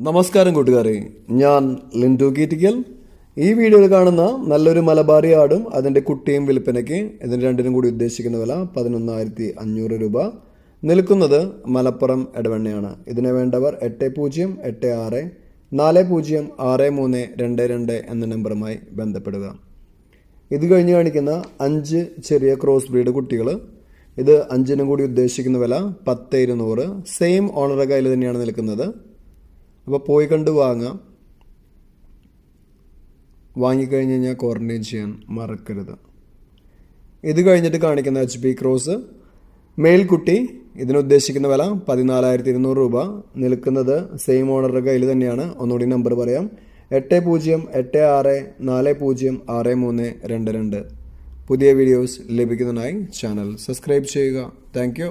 നമസ്കാരം കൂട്ടുകാരെ, ഞാൻ ലിൻഡു കീറ്റിക്കൽ. ഈ വീഡിയോയിൽ കാണുന്ന നല്ലൊരു മലബാറി ആടും അതിൻ്റെ കുട്ടിയും വിൽപ്പനയ്ക്ക്. ഇതിന് രണ്ടിനും കൂടി ഉദ്ദേശിക്കുന്ന വില 11,500 രൂപ. നിൽക്കുന്നത് മലപ്പുറം എടവണ്ണയാണ്. ഇതിനെ വേണ്ടവർ 8086406322 എന്ന നമ്പറുമായി ബന്ധപ്പെടുക. ഇത് കഴിഞ്ഞ് കാണിക്കുന്ന 5 ചെറിയ ക്രോസ് ബ്രീഡ് കുട്ടികൾ. ഇത് 5നും കൂടി ഉദ്ദേശിക്കുന്ന വില 10,200. സെയിം ഓണറുടെ കയ്യിൽ തന്നെയാണ് നിൽക്കുന്നത്. അപ്പോൾ പോയി കണ്ട് വാങ്ങാം. വാങ്ങിക്കഴിഞ്ഞ് കഴിഞ്ഞാൽ ക്വാറന്റൈൻ ചെയ്യാൻ മറക്കരുത്. ഇത് കഴിഞ്ഞിട്ട് കാണിക്കുന്ന HP ക്രോസ് മെയിൽക്കുട്ടി. ഇതിനുദ്ദേശിക്കുന്ന വില 14,200 രൂപ. നിൽക്കുന്നത് സെയിം ഓണറുടെ കയ്യിൽ തന്നെയാണ്. ഒന്നുകൂടി നമ്പർ പറയാം: 8086406322. പുതിയ വീഡിയോസ് ലഭിക്കുന്നതിനായി ചാനൽ സബ്സ്ക്രൈബ് ചെയ്യുക. Thank you.